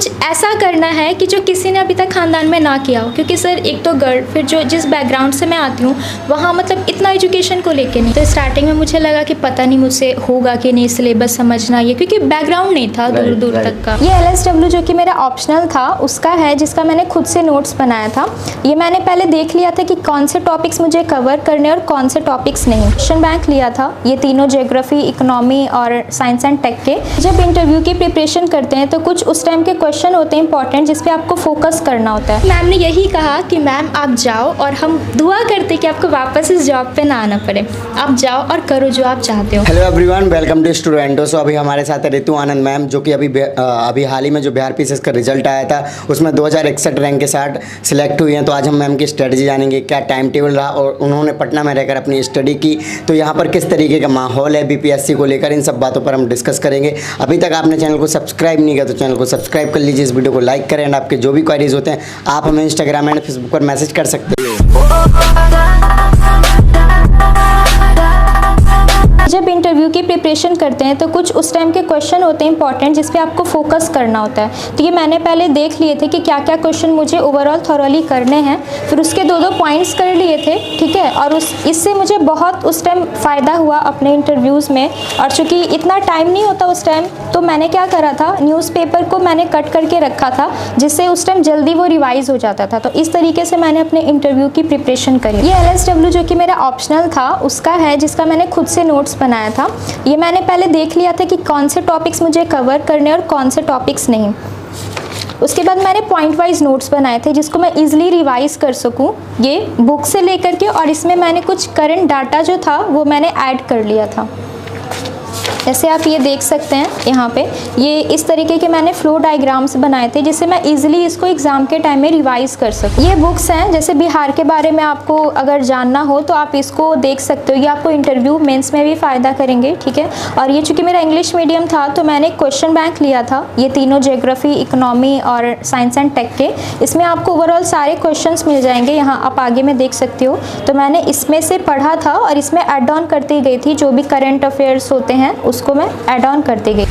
कुछ ऐसा करना है कि जो किसी ने अभी तक खानदान में ना किया हो। क्योंकि सर एक तो गर्ल, फिर जो जिस बैकग्राउंड से मैं आती हूँ वहाँ मतलब इतना एजुकेशन को लेके नहीं। तो स्टार्टिंग में मुझे लगा कि पता नहीं मुझसे होगा कि नहीं सिलेबस समझना, ये क्योंकि बैकग्राउंड नहीं था दूर दूर तक का। ये LSW जो कि मेरा ऑप्शनल था उसका है, जिसका मैंने खुद से नोट्स बनाया था। ये मैंने पहले देख लिया था कि कौन से टॉपिक्स मुझे कवर करने और कौन से टॉपिक्स नहीं। क्वेश्चन बैंक लिया था, ये तीनों ज्योग्राफी, इकोनॉमी और साइंस एंड टेक के। जब इंटरव्यू की प्रिपरेशन करते हैं तो कुछ उस टाइम के क्वेश्चन होते हैं इंपॉर्टेंट, जिस पे आपको फोकस करना होता है। मैम ने यही कहा कि मैम आप जाओ, और हम दुआ करते कि आपको वापस इस जॉब पे ना आना पड़े। आप जाओ और करो जो आप चाहते हो। हेलो एवरीवन, वेलकम टू स्टूडेंटो। सो अभी हमारे साथ है रितु आनंद मैम, जो कि अभी हाल ही में जो बिहार PCS का रिजल्ट आया था उसमें 2061 रैंक के साथ सिलेक्ट हुई हैं। तो आज हम मैम की स्ट्रेटजी जानेंगे, क्या टाइम टेबल रहा और उन्होंने पटना में रहकर अपनी स्टडी की तो यहाँ पर किस तरीके का माहौल है BPSC को लेकर, इन सब बातों पर हम डिस्कस करेंगे। अभी तक आपने चैनल को सब्सक्राइब नहीं किया तो चैनल को सब्सक्राइब कर लीजिए, इस वीडियो को लाइक करें एंड आपके जो भी क्वेरीज होते हैं आप हमें इंस्टाग्राम एंड फेसबुक पर मैसेज कर सकते हैं। जब इंटरव्यू की प्रिपरेशन करते हैं तो कुछ उस टाइम के क्वेश्चन होते हैं इंपॉर्टेंट, जिस पे आपको फोकस करना होता है। तो ये मैंने पहले देख लिए थे कि क्या क्या क्वेश्चन मुझे ओवरऑल थॉरोली करने हैं, फिर उसके दो पॉइंट्स कर लिए थे, ठीक है। और इससे मुझे बहुत उस टाइम फ़ायदा हुआ अपने इंटरव्यूज़ में। और चूँकि इतना टाइम नहीं होता उस टाइम, तो मैंने क्या करा था, न्यूज़पेपर को मैंने कट करके रखा था, जिससे उस टाइम जल्दी वो रिवाइज़ हो जाता था। तो इस तरीके से मैंने अपने इंटरव्यू की प्रिपरेशन करी। ये LSW जो कि मेरा ऑप्शनल था उसका है, जिसका मैंने खुद से नोट्स बनाया था। ये मैंने पहले देख लिया था कि कौन से टॉपिक्स मुझे कवर करने और कौन से टॉपिक्स नहीं। उसके बाद मैंने पॉइंट वाइज नोट्स बनाए थे, जिसको मैं इजीली रिवाइज कर सकूं, ये बुक से लेकर के। और इसमें मैंने कुछ करंट डाटा जो था वो मैंने ऐड कर लिया था। जैसे आप ये देख सकते हैं यहाँ पे, ये इस तरीके के मैंने फ्लो डायग्राम्स बनाए थे, जिससे मैं इजीली इसको एग्जाम के टाइम में रिवाइज कर सकूँ। ये बुक्स हैं, जैसे बिहार के बारे में आपको अगर जानना हो तो आप इसको देख सकते हो। ये आपको इंटरव्यू मेंस में भी फ़ायदा करेंगे, ठीक है। और ये चूँकि मेरा इंग्लिश मीडियम था तो मैंने क्वेश्चन बैंक लिया था, ये तीनों ज्योग्राफी, इकोनॉमी और साइंस एंड टेक के। इसमें आपको ओवरऑल सारे क्वेश्चन मिल जाएंगे, यहाँ आप आगे में देख सकते हो। तो मैंने इसमें से पढ़ा था और इसमें एड ऑन करती गई थी, जो भी करंट अफेयर्स होते हैं उसको मैं ऐड ऑन करते गई।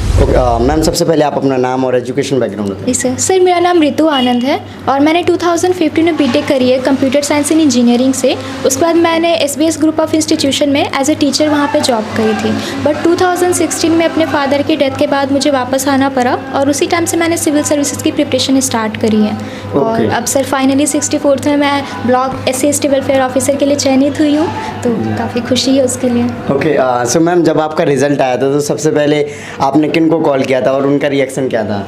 मैम सबसे पहले आप अपना नाम और एजुकेशन बैकग्राउंड बताइए। सर मेरा नाम रितु आनंद है और मैंने 2015 में BTech करी है कंप्यूटर साइंस एंड इंजीनियरिंग से। उसके बाद मैंने SBS ग्रुप ऑफ इंस्टीट्यूशन में एज ए टीचर वहाँ पे जॉब करी थी। बट 2016 में अपने फादर की डेथ के बाद मुझे वापस आना पड़ा और उसी टाइम से मैंने सिविल सर्विसेज की प्रिपरेशन स्टार्ट करी है। और अब सर फाइनली 64th में मैं ब्लॉक SC/ST वेलफेयर ऑफिसर के लिए चयनित हुई हूँ, तो काफ़ी खुशी है उसके लिए। ओके, सो मैम जब आपका रिजल्ट आया था तो सबसे पहले आपने किन को कॉल किया था और उनका रिएक्शन क्या था?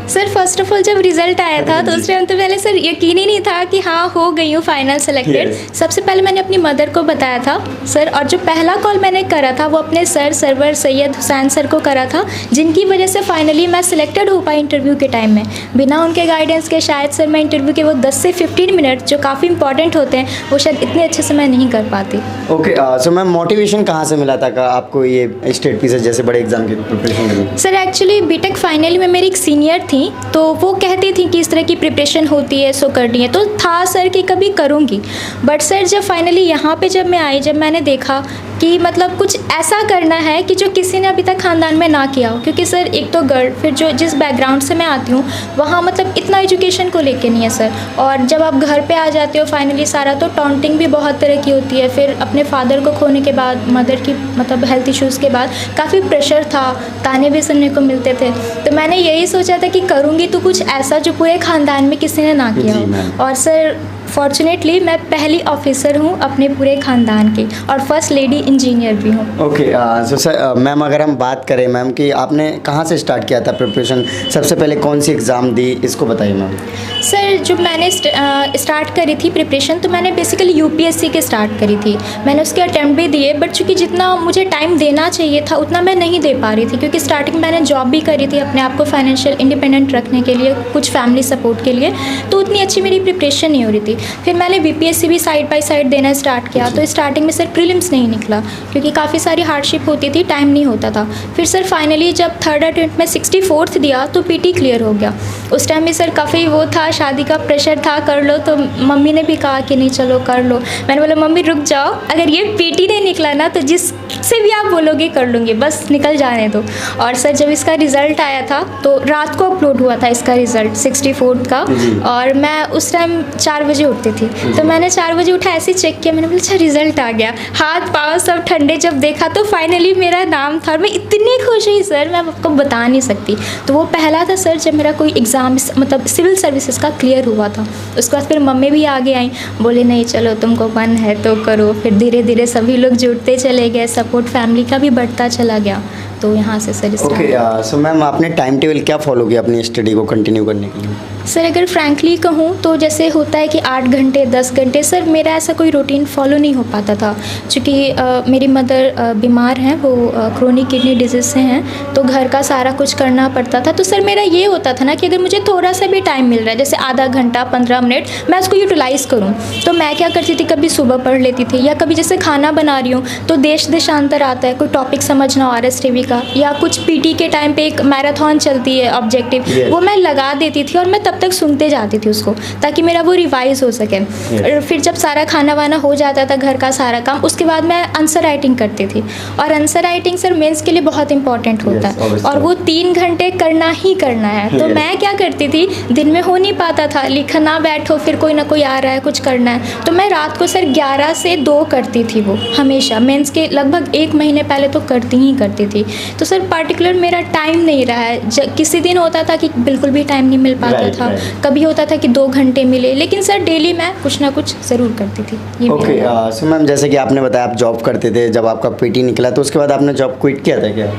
सर फर्स्ट ऑफ ऑल जब रिजल्ट आया था तो उस टाइम तो पहले सर यकीन ही नहीं था कि हाँ हो गई हूँ फाइनल सेलेक्टेड। सबसे पहले मैंने अपनी मदर को बताया था सर, और जो पहला कॉल मैंने करा था वो अपने सरवर सैयद हुसैन सर को करा था, जिनकी वजह से फाइनली मैं सिलेक्टेड हो पाई इंटरव्यू के टाइम में। बिना उनके गाइडेंस के शायद सर मैं इंटरव्यू के वो 10 से 15 मिनट जो काफ़ी इंपॉर्टेंट होते हैं वो शायद इतने अच्छे से मैं नहीं कर पाती। ओके, सो मैम मोटिवेशन कहाँ से मिला था आपको ये स्टेट PCS जैसे बड़े एग्जाम की प्रिपरेशन के लिए? सर एक्चुअली BTech फाइनल में मेरी एक सीनियर थी, तो वो कहती थी कि इस तरह की प्रिपरेशन होती है सो करनी है, तो था सर कि कभी करूँगी। बट सर जब फाइनली यहाँ पे जब मैं आई, जब मैंने देखा कि मतलब कुछ ऐसा करना है कि जो किसी ने अभी तक खानदान में ना किया हो। क्योंकि सर एक तो गर्ल, फिर जो जिस बैकग्राउंड से मैं आती हूँ वहाँ मतलब इतना एजुकेशन को लेके नहीं है सर। और जब आप घर पे आ जाते हो फाइनली सारा, तो टॉन्टिंग भी बहुत तरह की होती है। फिर अपने फादर को खोने के बाद, मदर की मतलब हेल्थ इश्यूज़ के बाद काफ़ी प्रेशर था, ताने भी सुनने को मिलते थे। तो मैंने यही सोचा था कि करूँगी तो कुछ ऐसा जो पूरे ख़ानदान में किसी ने ना किया हो। और सर फॉर्चुनेटली मैं पहली ऑफिसर हूँ अपने पूरे ख़ानदान की और फर्स्ट लेडी इंजीनियर भी हूँ। ओके, सो सर मैम अगर हम बात करें मैम कि आपने कहाँ से स्टार्ट किया था प्रिपरेशन, सबसे पहले कौन सी एग्ज़ाम दी, इसको बताइए मैम। सर जब मैंने स्टार्ट करी थी प्रिपरेशन तो मैंने बेसिकली UPSC के स्टार्ट करी थी। मैंने उसके अटैम्प्ट भी दिए, बट चूँकि जितना मुझे टाइम देना चाहिए था उतना मैं नहीं दे पा रही थी, क्योंकि स्टार्टिंग मैंने जॉब भी करी थी अपने आप को फाइनेंशियल इंडिपेंडेंट रखने के लिए, कुछ फैमिली सपोर्ट के लिए, तो उतनी अच्छी मेरी प्रिपरेशन नहीं हो रही थी। फिर मैंने BPSC भी साइड बाय साइड देना स्टार्ट किया, तो स्टार्टिंग में सर प्रीलिम्स नहीं निकला क्योंकि काफ़ी सारी हार्डशिप होती थी, टाइम नहीं होता था। फिर सर फाइनली जब थर्ड अटेम्प्ट में 64th दिया तो PT क्लियर हो गया। उस टाइम भी सर काफ़ी वो था, शादी का प्रेशर था, कर लो, तो मम्मी ने भी कहा कि नहीं चलो कर लो। मैंने बोला मम्मी रुक जाओ, अगर ये पीटी नहीं निकला ना तो जिससे भी आप बोलोगे कर लूँगी, बस निकल जाने दो। और सर जब इसका रिज़ल्ट आया था तो रात को अपलोड हुआ था इसका रिज़ल्ट 64 का, और मैं उस टाइम 4 बजे उठती थी, तो मैंने 4 बजे उठा ऐसे ही चेक किया, मैंने बोला अच्छा रिज़ल्ट आ गया, हाथ पाँव सब ठंडे, जब देखा तो फाइनली मेरा नाम था और मैं इतनी खुश हुई सर, मैं आपको बता नहीं सकती। तो वो पहला था सर जब मेरा कोई एग्ज़ाम मतलब सिविल सर्विसेज का क्लियर हुआ था। उसके बाद फिर मम्मी भी आगे आई, बोले नहीं चलो तुमको मन है तो करो। फिर धीरे धीरे सभी लोग जुड़ते चले गए, सपोर्ट फैमिली का भी बढ़ता चला गया, तो यहाँ से सर ओके। सो मैम आपने टाइम टेबल क्या फॉलो किया अपनी स्टडी को कंटिन्यू करने के लिए? सर अगर फ्रैंकली कहूँ तो जैसे होता है कि 8 घंटे 10 घंटे, सर मेरा ऐसा कोई रूटीन फॉलो नहीं हो पाता था, क्योंकि मेरी मदर बीमार हैं, वो क्रोनिक किडनी डिजीज़ से हैं, तो घर का सारा कुछ करना पड़ता था। तो सर मेरा ये होता था ना कि अगर मुझे थोड़ा सा भी टाइम मिल रहा है, जैसे आधा घंटा 15 मिनट, मैं उसको यूटिलाइज़ करूँ, तो मैं क्या करती थी, कभी सुबह पढ़ लेती थी, या कभी जैसे खाना बना रही हूँ तो देश देशांतर आता है, कोई टॉपिक समझना RS TV का, या कुछ PT के टाइम पे एक मैराथन चलती है ऑब्जेक्टिव, वो मैं लगा देती थी और मैं तब तक सुनते जाती थी उसको, ताकि मेरा वो रिवाइज हो सके। और फिर जब सारा खाना वाना हो जाता था, घर का सारा काम, उसके बाद मैं आंसर राइटिंग करती थी। और आंसर राइटिंग सर मेंस के लिए बहुत इंपॉर्टेंट होता है, और वो 3 घंटे करना ही करना है। तो मैं क्या करती थी, दिन में हो नहीं पाता था, लिखना बैठो फिर कोई ना कोई आ रहा है, कुछ करना है, तो मैं रात को सर 11 से 2 करती थी, वो हमेशा मेंस के लगभग 1 महीने पहले तो करती ही करती थी। तो सर पार्टिकुलर मेरा टाइम नहीं रहा है, किसी दिन होता था कि बिल्कुल भी टाइम नहीं मिल पाता था, कभी होता था कि 2 घंटे मिले, लेकिन सर डेली मैं कुछ ना कुछ ज़रूर करती थी। ओके। सो मैम जैसे कि आपने बताया आप जॉब करते थे, जब आपका PT निकला तो उसके बाद आपने जॉब क्विट किया था क्या?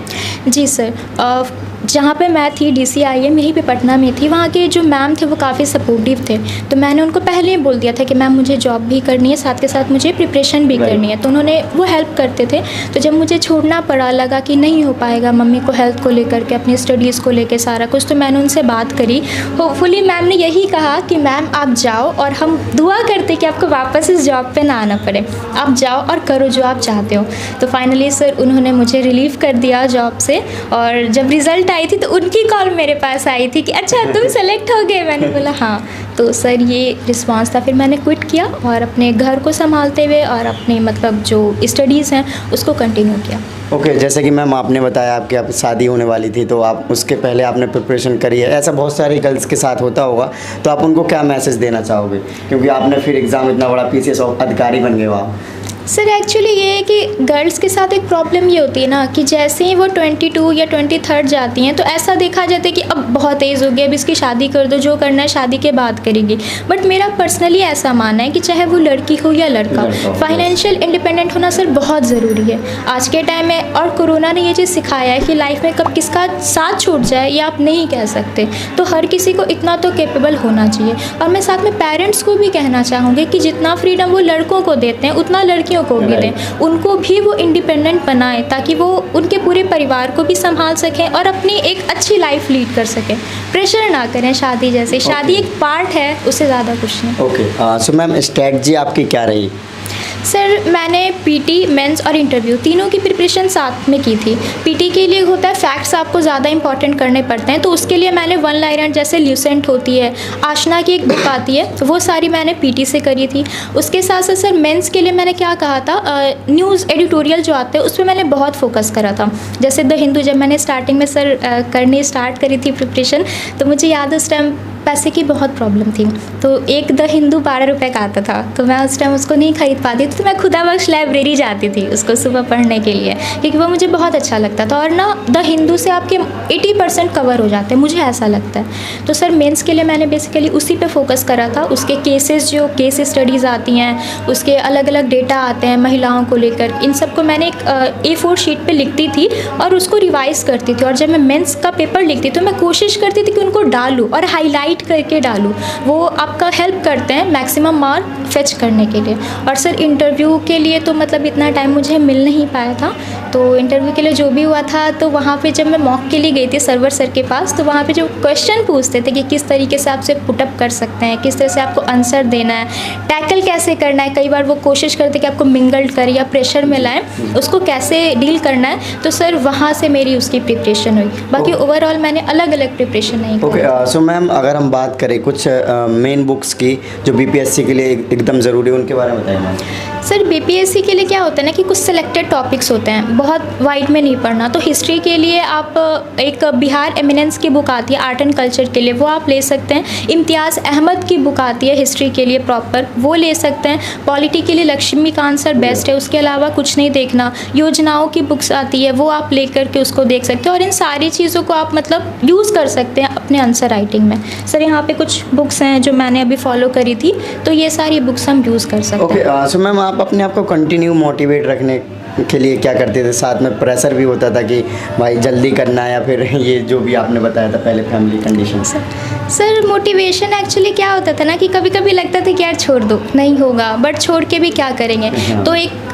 जी सर, जहाँ पे मैं थी DCIM यहीं पे पटना में थी, वहाँ के जो मैम थे वो काफ़ी सपोर्टिव थे, तो मैंने उनको पहले ही बोल दिया था कि मैम मुझे जॉब भी करनी है, साथ के साथ मुझे प्रिपरेशन भी करनी है, तो उन्होंने वो हेल्प करते थे। तो जब मुझे छोड़ना पड़ा, लगा कि नहीं हो पाएगा मम्मी को हेल्थ को लेकर के, अपनी स्टडीज़ को लेकर सारा कुछ, तो मैंने उनसे बात करी। होपफुली मैम ने यही कहा कि मैम आप जाओ, और हम दुआ करते कि आपको वापस इस जॉब पर ना आना पड़े, आप जाओ और करो जो आप चाहते हो। तो फाइनली सर उन्होंने मुझे रिलीव कर दिया जॉब से, और जब रिज़ल्ट आई थी तो उनकी कॉल मेरे पास आई थी कि अच्छा तुम सेलेक्ट हो गए, मैंने बोला हाँ। तो सर ये रिस्पांस था, फिर मैंने क्विट किया और अपने घर को संभालते हुए और अपने मतलब जो स्टडीज़ हैं उसको कंटिन्यू किया। ओके। जैसे कि मैम आपने बताया आपकी आप शादी होने वाली थी, तो आप उसके पहले आपने प्रिपरेशन करी है, ऐसा बहुत सारी गर्ल्स के साथ होता होगा, तो आप उनको क्या मैसेज देना चाहोगे, क्योंकि आपने फिर एग्ज़ाम इतना बड़ा PCS अधिकारी बन गए हो आप? सर एक्चुअली ये है कि गर्ल्स के साथ एक प्रॉब्लम ये होती है ना कि जैसे ही वो 22 या 23 जाती हैं तो ऐसा देखा जाता है कि अब बहुत एज हो गई, अब इसकी शादी कर दो, जो करना है शादी के बाद करेगी। बट मेरा पर्सनली ऐसा मानना है कि चाहे वो लड़की हो या लड़का, फाइनेंशियल इंडिपेंडेंट होना सर बहुत ज़रूरी है आज के टाइम में। और कोरोना ने ये चीज़ सिखाया है कि लाइफ में कब किसका साथ छूट जाए ये आप नहीं कह सकते, तो हर किसी को इतना तो कैपेबल होना चाहिए। और मैं साथ में पेरेंट्स को भी कहना चाहूँगी कि जितना फ्रीडम वो लड़कों को देते हैं उतना लड़कियों को भी दें, उनको भी वो इंडिपेंडेंट बनाएं, ताकि वो उनके पूरे परिवार को भी संभाल सकें और अपनी एक अच्छी लाइफ लीड कर सकें। प्रेशर ना करें शादी जैसे, शादी एक पार्ट है, उससे ज़्यादा कुछ नहीं। ओके। सो मैम स्ट्रेटजी आपकी क्या रही? सर मैंने PT, मेंस और इंटरव्यू तीनों की प्रिपरेशन साथ में की थी। PT के लिए होता है फैक्ट्स आपको ज़्यादा इंपॉर्टेंट करने पड़ते हैं, तो उसके लिए मैंने 1 लाइनर जैसे ल्यूसेंट होती है, आशना की एक बुक आती है, वो सारी मैंने PT से करी थी। उसके साथ साथ सर मेंस के लिए मैंने क्या कहा था, न्यूज़ एडिटोरियल जो आते हैं उस पर मैंने बहुत फोकस करा था। जैसे द हिंदू जब मैंने स्टार्टिंग में सर करनी स्टार्ट करी थी प्रिपरेशन, तो मुझे याद उस टाइम पैसे की बहुत प्रॉब्लम थी, तो एक द हिंदू 12 रुपये का आता था, तो मैं उस टाइम उसको नहीं खरीद पाती थी, तो मैं खुदा बख्श लाइब्रेरी जाती थी उसको सुबह पढ़ने के लिए, क्योंकि वो मुझे बहुत अच्छा लगता था। और ना द हिंदू से आपके 80% कवर हो जाते हैं, मुझे ऐसा लगता है। तो सर मेंस के लिए मैंने बेसिकली उसी पे फोकस करा था। उसके केसेस, जो केस स्टडीज़ आती हैं, उसके अलग अलग डेटा आते हैं महिलाओं को लेकर, इन सबको मैंने एक A4 शीट पे लिखती थी और उसको रिवाइज़ करती थी। और जब मैं मेंस का पेपर लिखती तो मैं कोशिश करती थी कि उनको डालूँ और हाईलाइट करके डालूँ, वो आपका हेल्प करते हैं मैक्सिमम मार्क फेच करने के लिए। और सर इंटरव्यू के लिए तो मतलब इतना टाइम मुझे मिल नहीं पाया था, तो इंटरव्यू के लिए जो भी हुआ था, तो वहाँ पे जब मैं मॉक के लिए गई थी सर्वर सर के पास, तो वहाँ पे जो क्वेश्चन पूछते थे कि किस तरीके से आपसे पुटअप कर सकते हैं, किस तरह से आपको आंसर देना है, टैकल कैसे करना है, कई बार वो कोशिश करते कि आपको मिंगल्ड करें या प्रेशर में लाएं, उसको कैसे डील करना है, तो सर वहाँ से मेरी उसकी प्रिपरेशन हुई। बाकी ओवरऑल मैंने अलग अलग प्रिपरेशन नहीं ओके, सो मैम अगर हम बात करें कुछ मेन बुक्स की जो बीपीएससी के लिए एकदम ज़रूरी है, उनके बारे में बताइए मैम। सर बीपीएससी के लिए क्या होता है ना कि कुछ सिलेक्टेड टॉपिक्स होते हैं, बहुत वाइड में नहीं पढ़ना। तो हिस्ट्री के लिए आप एक बिहार एमिनेंस की बुक आती है आर्ट एंड कल्चर के लिए, वो आप ले सकते हैं। इम्तियाज़ अहमद की बुक आती है हिस्ट्री के लिए प्रॉपर, वो ले सकते हैं। पॉलिटी के लिए लक्ष्मीकांत सर बेस्ट है, उसके अलावा कुछ नहीं देखना। योजनाओं की बुक्स आती है, वो आप ले करके उसको देख सकते हैं, और इन सारी चीज़ों को आप मतलब यूज़ कर सकते हैं अपने आंसर राइटिंग में। सर यहाँ पे कुछ बुक्स हैं जो मैंने अभी फॉलो करी थी, तो ये सारी बुक्स हम यूज़ कर सकते हैं। ओके, सो मैम आप अपने आप को कंटिन्यू मोटिवेट रखने के लिए क्या करते थे? साथ में प्रेशर भी होता था कि भाई जल्दी करना है, या फिर ये जो भी आपने बताया था पहले family condition? Sir motivation actually क्या होता था ना कि कभी कभी लगता था कि यार छोड़ दो, नहीं होगा, बट छोड़ के भी क्या करेंगे। तो एक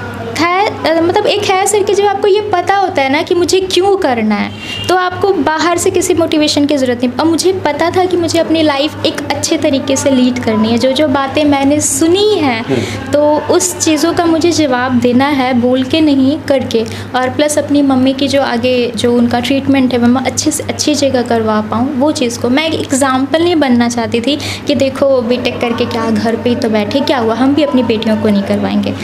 मतलब एक है सर कि जब आपको ये पता होता है ना कि मुझे क्यों करना है, तो आपको बाहर से किसी मोटिवेशन की ज़रूरत नहीं। अब मुझे पता था कि मुझे अपनी लाइफ एक अच्छे तरीके से लीड करनी है, जो जो बातें मैंने सुनी हैं तो उस चीज़ों का मुझे जवाब देना है, बोल के नहीं करके। और प्लस अपनी मम्मी की जो आगे जो उनका ट्रीटमेंट है मम्मा अच्छे से अच्छी जगह करवा पाऊँ, वो चीज़ को मैं एक एग्ज़ाम्पल नहीं बनना चाहती थी कि देखो बीटेक करके क्या घर पे ही तो बैठे, क्या हुआ, हम भी अपनी बेटियों को नहीं करवाएंगे।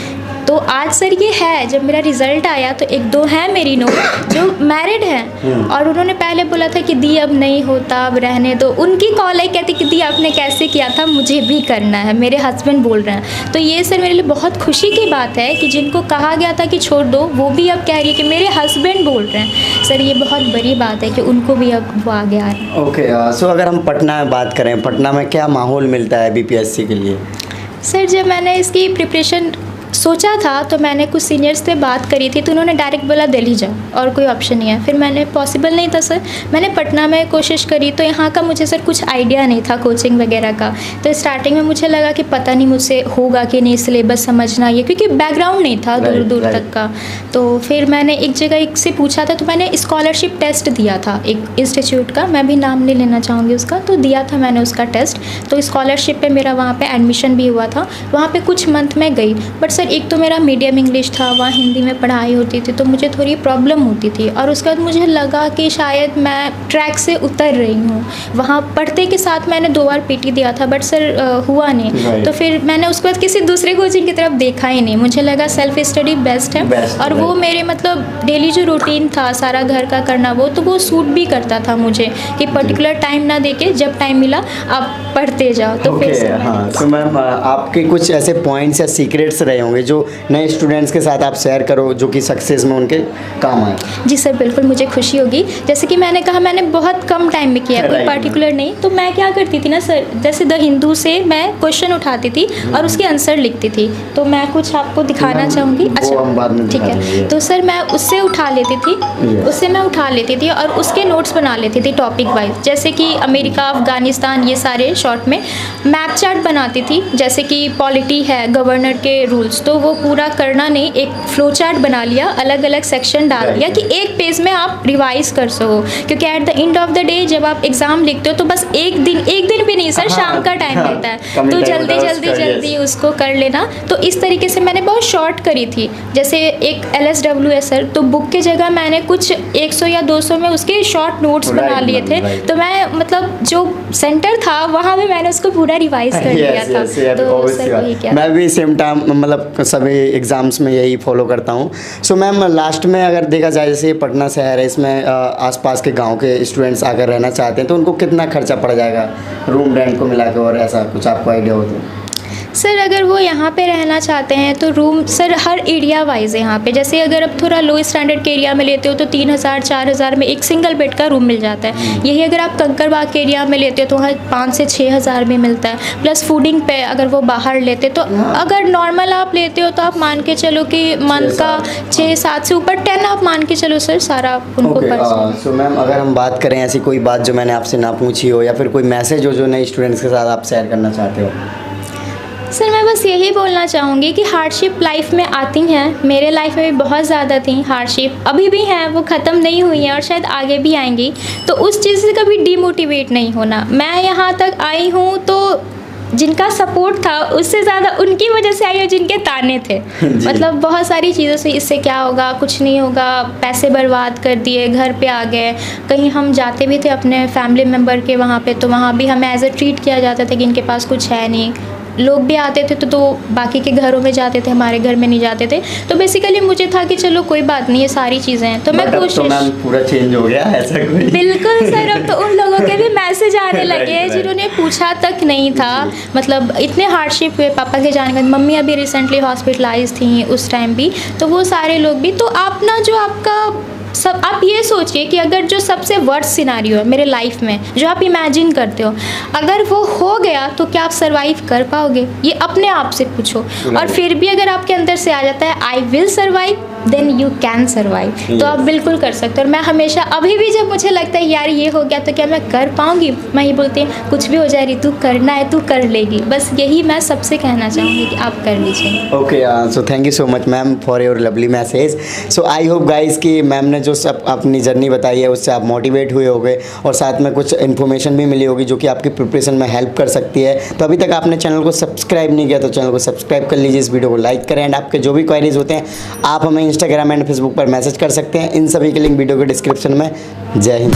तो आज सर ये है, जब मेरा रिज़ल्ट आया तो एक दो हैं मेरी नोट जो मैरिड हैं, और उन्होंने पहले बोला था कि दी अब नहीं होता, अब रहने दो। उनकी कॉल आई, कहती कि दी आपने कैसे किया था, मुझे भी करना है, मेरे हस्बैंड बोल रहे हैं। तो ये सर मेरे लिए बहुत खुशी की बात है कि जिनको कहा गया था कि छोड़ दो, वो भी अब कह रही है कि मेरे हस्बैंड बोल रहे हैं। सर ये बहुत बड़ी बात है कि उनको भी अब वो आ गया है। ओके, सो अगर हम पटना में बात करें, पटना में क्या माहौल मिलता है बीपीएससी के लिए? सर जब मैंने इसकी प्रिपरेशन सोचा था तो मैंने कुछ सीनियर्स से बात करी थी, तो उन्होंने डायरेक्ट बोला दिल्ली जाओ और कोई ऑप्शन नहीं है। फिर मैंने पॉसिबल नहीं था सर, मैंने पटना में कोशिश करी, तो यहाँ का मुझे सर कुछ आइडिया नहीं था कोचिंग वगैरह का। तो स्टार्टिंग में मुझे लगा कि पता नहीं मुझसे होगा कि नहीं, सिलेबस समझना ये, क्योंकि बैकग्राउंड नहीं था दूर दूर तक का। तो फिर मैंने एक जगह एक से पूछा था, तो मैंने स्कॉलरशिप टेस्ट दिया था एक इंस्टीट्यूट का, मैं भी नाम नहीं लेना चाहूँगी उसका, तो दिया था मैंने उसका टेस्ट। तो स्कॉलरशिप पे मेरा वहाँ पे एडमिशन भी हुआ था, वहाँ पे कुछ मंथ में गई। बट सर एक तो मेरा मीडियम इंग्लिश था, वहाँ हिंदी में पढ़ाई होती थी, तो मुझे थोड़ी प्रॉब्लम होती थी। और उसके बाद मुझे लगा कि शायद मैं ट्रैक से उतर रही हूँ। वहाँ पढ़ते के साथ मैंने 2 बार पीटी दिया था, बट सर हुआ नहीं। तो फिर मैंने उसके बाद किसी दूसरे कोचिंग की तरफ देखा ही नहीं। मुझे लगा सेल्फ स्टडी बेस्ट है, और वो मेरे मतलब डेली जो रूटीन था सारा घर का करना, वो तो सूट भी करता था मुझे, कि पर्टिकुलर टाइम ना देके जब टाइम मिला आप पढ़ते जाओ। तो फिर हाँ, तो मैम आपके कुछ ऐसे पॉइंट्स या सीक्रेट्स रहे होंगे जो नए स्टूडेंट्स के साथ आप शेयर करो, जो कि सक्सेस में उनके काम आए? जी सर बिल्कुल, मुझे खुशी होगी। जैसे कि मैंने कहा मैंने बहुत कम टाइम में किया, कोई पर्टिकुलर नहीं। तो मैं क्या करती थी ना सर, जैसे द हिंदू से मैं क्वेश्चन उठाती थी और उसके आंसर लिखती थी। तो मैं कुछ आपको दिखाना चाहूँगी। अच्छा ठीक है, तो सर मैं उससे उठा लेती थी, और उसके नोट्स बना लेती थी टॉपिक वाइज, जैसे कि अमेरिका, अफगानिस्तान, ये सारे शॉर्ट में। मैप चार्ट बनाती थी, जैसे कि पॉलिटी है, गवर्नर के रूल्स, तो वो पूरा करना नहीं, एक फ्लो चार्ट बना लिया, अलग अलग सेक्शन डाल दिया कि एक पेज में आप रिवाइज कर सको। क्योंकि at the end of the day जब आप एग्जाम लिखते हो तो बस एक दिन भी नहीं सर, शाम का टाइम रहता है, तो जल्दी उसको कर लेना। तो इस तरीके से मैंने बहुत शॉर्ट करी थी। जैसे एक LSW है सर, तो बुक की जगह मैंने कुछ 100 या 200 में उसके शॉर्ट नोट्स बना लिए थे। तो मैं मतलब जो सेंटर था वहाँ पे मैंने उसको पूरा रिवाइज कर लिया था। तो सर वही क्या, मैं भी सेम टाइम मतलब सभी एग्ज़ाम्स में यही फॉलो करता हूँ। सो मैम लास्ट में अगर देखा जाए, जैसे ये पटना शहर है, इसमें आसपास के गांव के स्टूडेंट्स आकर रहना चाहते हैं, तो उनको कितना खर्चा पड़ जाएगा रूम रेंट को मिलाकर, और ऐसा कुछ आपको आइडिया हो तो? सर अगर वो यहाँ पे रहना चाहते हैं तो रूम सर हर एरिया वाइज है यहाँ पे। जैसे अगर आप थोड़ा लो स्टैंडर्ड के एरिया में लेते हो तो 3000-4000 में एक सिंगल बेड का रूम मिल जाता है। यही अगर आप कंकड़बाग के एरिया में लेते हो तो वहाँ 5 से 6000 में मिलता है, प्लस फूडिंग पे अगर वो बाहर लेते तो अगर नॉर्मल आप लेते हो तो आप मान के चलो कि मंथ का 6-7 से ऊपर 10 आप मान के चलो सर, सारा उनको पड़। सो मैम अगर हम बात करें ऐसी कोई बात जो मैंने आपसे ना पूछी हो, या फिर कोई मैसेज हो जो नए स्टूडेंट्स के साथ आप शेयर करना चाहते हो? सर मैं बस यही बोलना चाहूँगी कि हार्डशिप लाइफ में आती हैं, मेरे लाइफ में भी बहुत ज़्यादा थी हार्डशिप, अभी भी हैं, वो ख़त्म नहीं हुई हैं और शायद आगे भी आएंगी। तो उस चीज़ से कभी डिमोटिवेट नहीं होना। मैं यहाँ तक आई हूँ तो जिनका सपोर्ट था उससे ज़्यादा उनकी वजह से आई हूँ जिनके ताने थे। मतलब बहुत सारी चीज़ों से, इससे क्या होगा, कुछ नहीं होगा, पैसे बर्बाद कर दिए, घर पे आ गए। कहीं हम जाते भी थे अपने फैमिली मेम्बर के वहाँ पे, तो वहाँ भी हमें एज ए ट्रीट किया जाता था कि इनके पास कुछ है नहीं। लोग भी आते थे तो बाकी के घरों में जाते थे, हमारे घर में नहीं जाते थे। तो बेसिकली मुझे था कि चलो कोई बात नहीं, ये सारी चीज़ें हैं। तो मैं कोशिश, तो मैम पूरा चेंज हो गया ऐसा कोई? बिल्कुल सर, अब तो उन लोगों के भी मैसेज आने लगे हैं जिन्होंने पूछा तक नहीं था। मतलब इतने हार्डशिप हुए पापा के जाने के बाद, मम्मी अभी रिसेंटली हॉस्पिटलाइज थी उस टाइम भी, तो वो सारे लोग भी। तो आप ना जो आपका सब, आप ये सोचिए कि अगर जो सबसे वर्स्ट सिनारियो है मेरे लाइफ में जो आप इमेजिन करते हो, अगर वो हो गया तो क्या आप सरवाइव कर पाओगे? ये अपने आप से पूछो। और फिर भी अगर आपके अंदर से आ जाता है I will survive, then you can survive, तो आप बिल्कुल कर सकते हो। और मैं हमेशा अभी भी जब मुझे लगता है यार ये हो गया तो क्या मैं कर पाऊँगी, मैं ये बोलती हूँ कुछ भी हो जाए रही, तू करना है, तू कर लेगी। बस यही मैं सबसे कहना चाहूँगी कि आप कर लीजिए। Okay, so thank you so much ma'am for your lovely message. So I hope guys कि मैम ने जो सब अपनी जर्नी बताई है उससे आप मोटिवेट हुए होगे और साथ में कुछ इन्फॉर्मेशन भी मिली होगी जो कि आपकी प्रिपरेशन में हेल्प कर सकती है। तो अभी तक आपने चैनल को सब्सक्राइब नहीं किया तो चैनल को सब्सक्राइब कर लीजिए, इस वीडियो को लाइक करें एंड आपके जो भी क्वेरीज होते हैं आप हमें इंस्टाग्राम एंड फेसबुक पर मैसेज कर सकते हैं। इन सभी के लिंक वीडियो के डिस्क्रिप्शन में। जय हिंद।